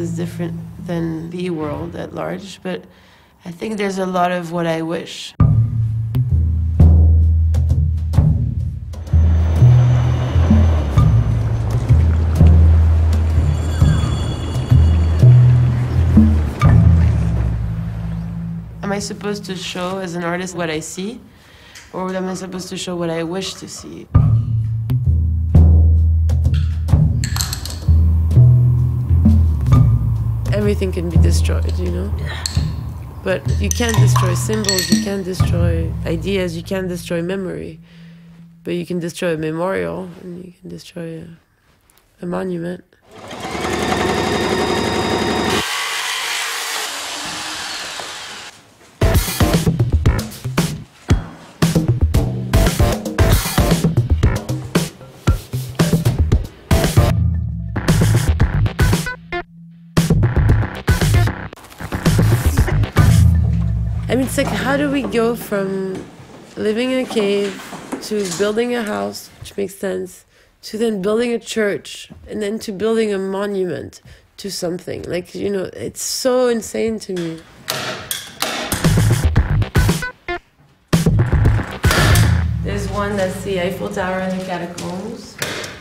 is different than the world at large, but I think there's a lot of what I wish. Am I supposed to show as an artist what I see, or am I supposed to show what I wish to see? Everything can be destroyed, you know? But you can't destroy symbols, you can't destroy ideas, you can't destroy memory. But you can destroy a memorial, and you can destroy a monument. I mean, it's like, how do we go from living in a cave to building a house, which makes sense, to then building a church, and then to building a monument to something? Like, you know, it's so insane to me. There's one that's the Eiffel Tower and the catacombs.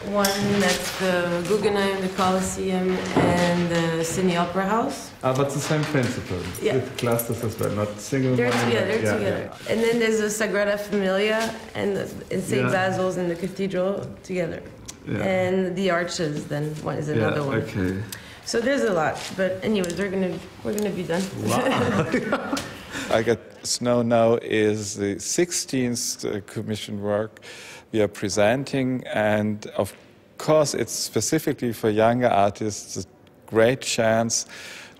One that's the Guggenheim, the Colosseum, and the Sydney Opera House. But it's the same principle. Yeah. With clusters as well, not single. They're together, Yeah. And then there's the Sagrada Familia and St. Basil's and the cathedral together. Yeah. And the arches, then one is another one. Okay. So there's a lot, but anyways, we're gonna be done. Wow. Agathe Snow now is the 16th commissioned work we are presenting, and of course it's specifically for younger artists a great chance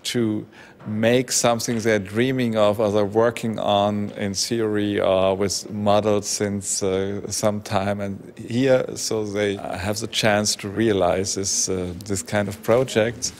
to make something they're dreaming of or they're working on in theory or with models since some time, and here so they have the chance to realize this kind of projects.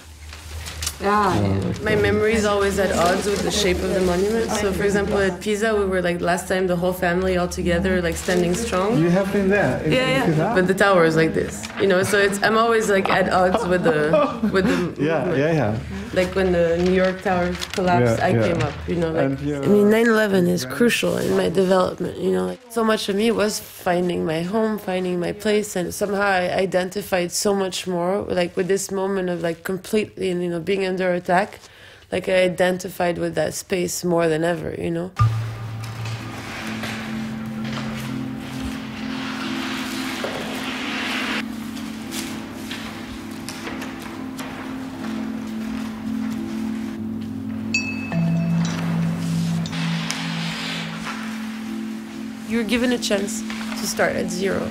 My memory is always at odds with the shape of the monument. So, for example, at Pisa, we were like last time the whole family all together, like standing strong. You have been there. Yeah. But the tower is like this, you know. So I'm always like at odds with the Yeah. Like when the New York Tower collapsed, I came up, you know. Like, I mean, 9/11 is crucial in my development, you know. Like, so much of me was finding my home, finding my place, and somehow I identified so much more, like with this moment of like completely, you know, being under attack. Like I identified with that space more than ever, you know. You're given a chance to start at zero,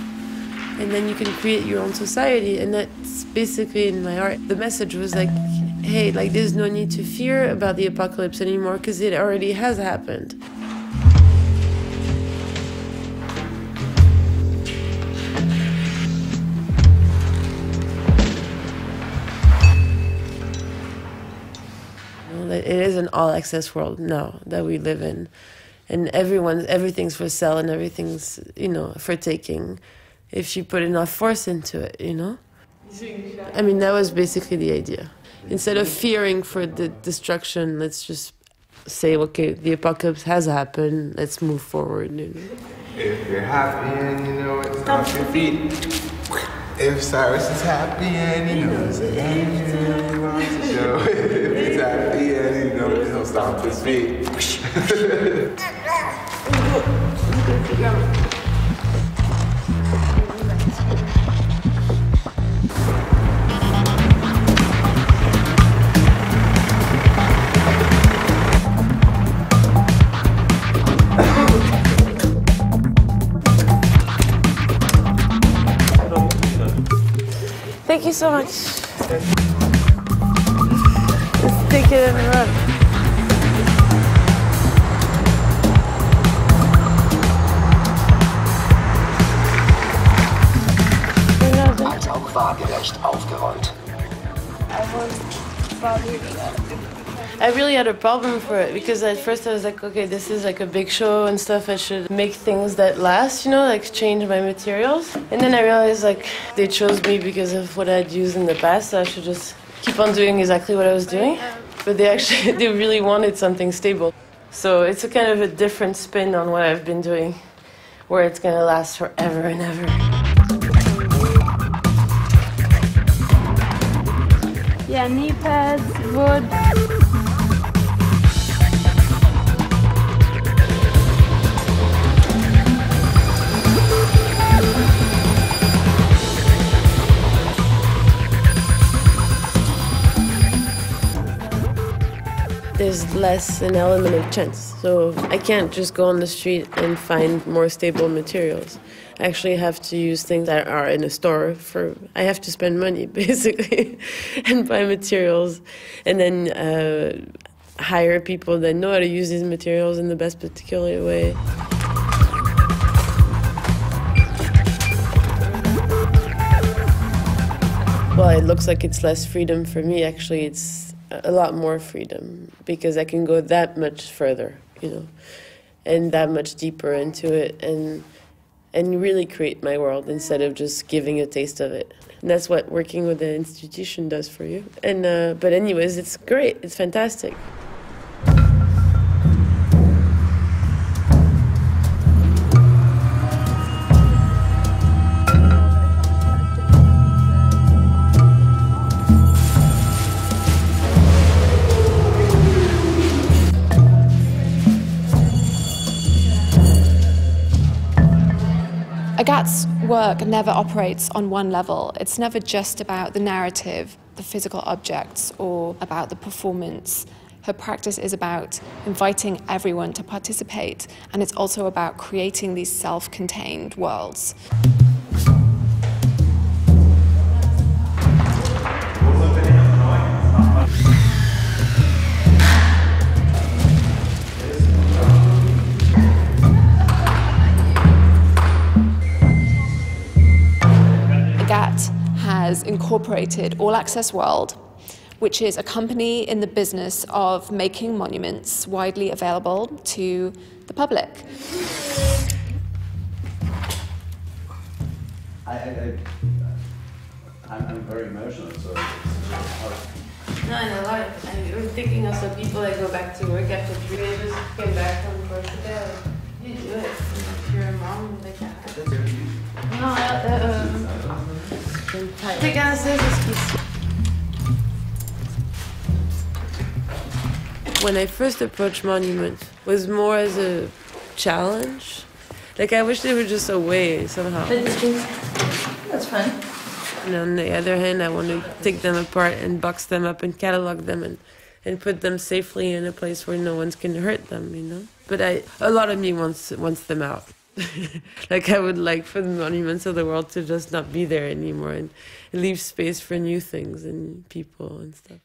and then you can create your own society, and that's basically in my art. The message was like, hey, like there's no need to fear about the apocalypse anymore because it already has happened. It is an all-access world now that we live in. And everything's for sale and everything's, you know, for taking if you put enough force into it, you know? I mean, that was basically the idea. Instead of fearing for the destruction, let's just say, okay, the apocalypse has happened, let's move forward, you know? If you're happy and you know it, stomp your feet. If Cyrus is happy and he knows it, and he really wants to show it. If he's happy and he knows it, he'll stomp his feet. Thank you so much. Let's take it and run. Als auch waagerecht aufgerollt. I really had a problem for it because at first I was like, okay, this is like a big show and stuff. I should make things that last, you know, like change my materials. And then I realized like they chose me because of what I'd used in the past, so I should just keep on doing exactly what I was doing, but they really wanted something stable. So it's a kind of a different spin on what I've been doing, where it's gonna last forever and ever. Yeah, knee pads, wood. There's less an element of chance. So I can't just go on the street and find more stable materials. I actually have to use things that are in a store I have to spend money basically and buy materials and then hire people that know how to use these materials in the best particular way. Well, it looks like it's less freedom for me. Actually, it's a lot more freedom because I can go that much further, and that much deeper into it and really create my world instead of just giving a taste of it. And that's what working with the institution does for you. And but anyways, it's great. It's fantastic. Agathe's work never operates on one level. It's never just about the narrative, the physical objects, or about the performance. Her practice is about inviting everyone to participate, and it's also about creating these self-contained worlds. Agathe has incorporated All Access World, which is a company in the business of making monuments widely available to the public. I'm very emotional, so it's hard. No, and a lot. I'm thinking also people that go back to work after 3 days, just came back from Portugal. You do it. If you're a mom, like that. Non, regarde, c'est jusqu'ici. When I first approached monuments, was more as a challenge. Like I wish they were just a way somehow. That's fun. And on the other hand, I want to take them apart and box them up and catalog them and put them safely in a place where no one's can hurt them, But a lot of me wants them out. Like I would like for the monuments of the world to just not be there anymore and leave space for new things and people and stuff.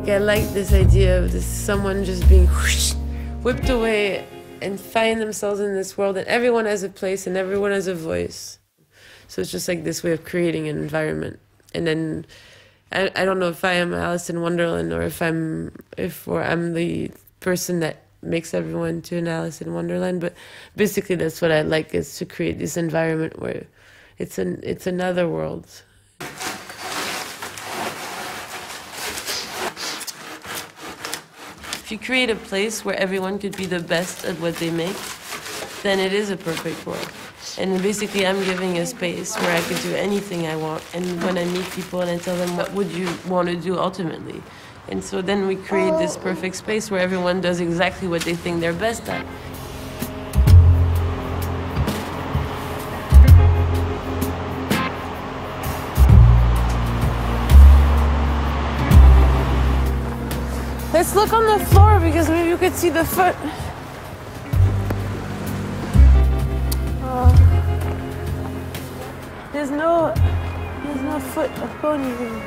I like this idea of someone just being whipped away and find themselves in this world, and everyone has a place and everyone has a voice. So it's just like this way of creating an environment. And then I don't know if I am Alice in Wonderland or if I'm the person that makes everyone to an Alice in Wonderland, but basically that's what I like, is to create this environment where it's another world. If you create a place where everyone could be the best at what they make, then it is a perfect world. And basically I'm giving a space where I could do anything I want. And when I meet people and I tell them, what would you want to do ultimately? And so then we create this perfect space where everyone does exactly what they think they're best at. Let's look on the floor because maybe you could see the foot. There's no foot of pony here.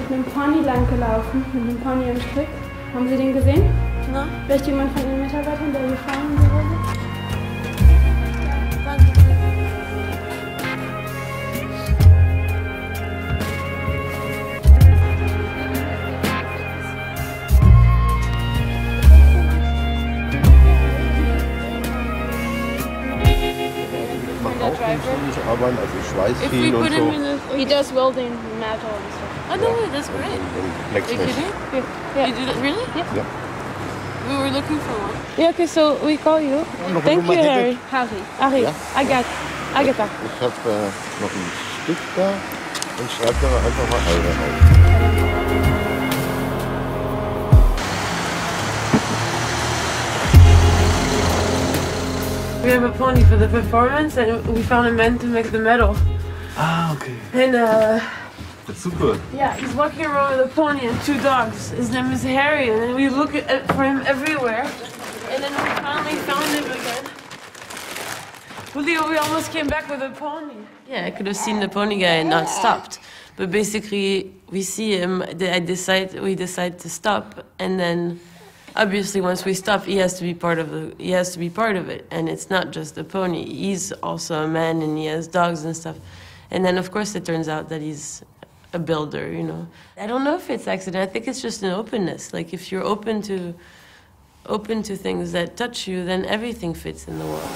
mit einem Pony lang gelaufen, mit einem Pony am Strick. Haben Sie den gesehen? No. Vielleicht jemand von Ihren Mitarbeitern, der hier fahren würde? Arbeiten, also Schweiß viel und so. He does welding metal and stuff. Oh, no, that's great. Blacksmith. Yeah. You do that, really? Yeah. We were looking for one. Yeah, okay, so we call you. Thank you, Harry. Harry. Ja? Agathe. Agatha. Ich habe noch ein Stück da und schreibe da einfach mal Eure auf. We have a pony for the performance and we found a man to make the medal. Ah, okay. And That's super. yeah, he's walking around with a pony and 2 dogs. His name is Harry, and then we look for him everywhere. And then we finally found him again. We almost came back with a pony. Yeah, I could have seen the pony guy and not stopped. But basically, we see him, we decide to stop, and then obviously once we stop, he has to be part of it. And it's not just a pony. He's also a man, and he has dogs and stuff. And then of course it turns out that he's a builder, you know. I don't know if it's accident. I think it's just an openness. Like if you're open to things that touch you, then everything fits in the world.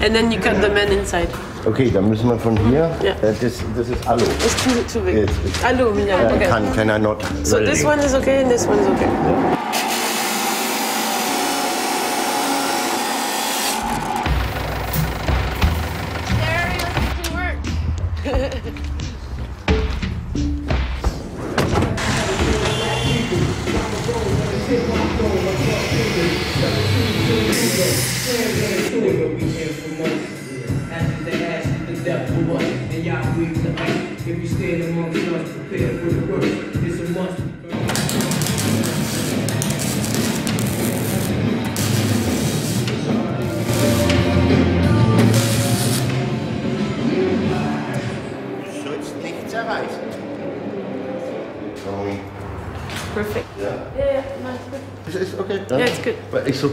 And then you cut the men inside. Okay, dann müssen wir von hier. Yeah. Das ist Alu. It's too big. It's Aluminium. Okay. Can I not? So this one is okay and this one is okay. Perfect. Yeah, no, it's good. It's okay. Yeah, it's good. But it's so.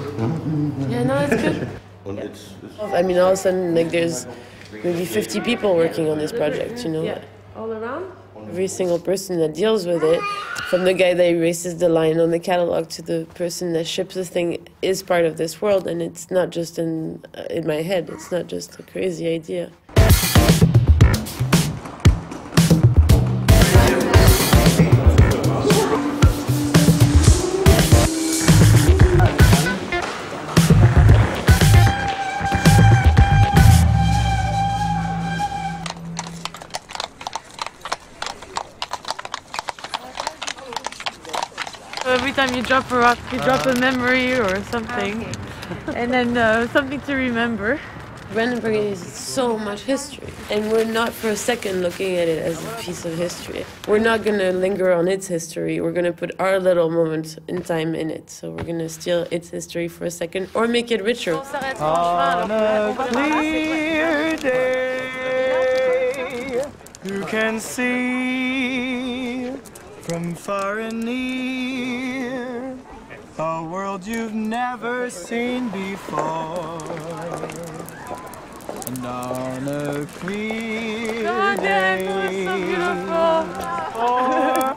Yeah, no, it's good. And it's I mean, all of a sudden, like, there's maybe 50 people working on this project, you know? Yeah. All around? Every single person that deals with it, from the guy that erases the line on the catalog to the person that ships the thing, is part of this world, and it's not just in my head. It's not just a crazy idea. Every time you drop a rock, you drop a memory or something, and then something to remember. Brandenburg is so much history, and we're not for a second looking at it as a piece of history. We're not going to linger on its history. We're going to put our little moment in time in it. So we're going to steal its history for a second, or make it richer. On a clear day, you can see from far and near a world you've never seen before. And on a clear day,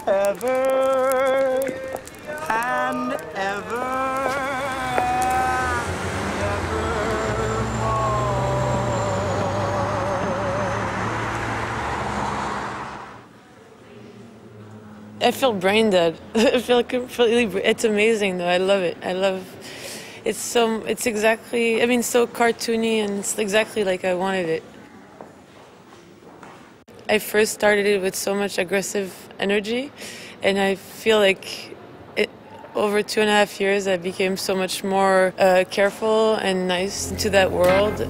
forever and ever. I feel brain dead. I feel completely. It's amazing though. I love it. It's exactly. I mean, so cartoony, and it's exactly like I wanted it. I first started it with so much aggressive energy, and I feel like over 2.5 years I became so much more careful and nice to that world.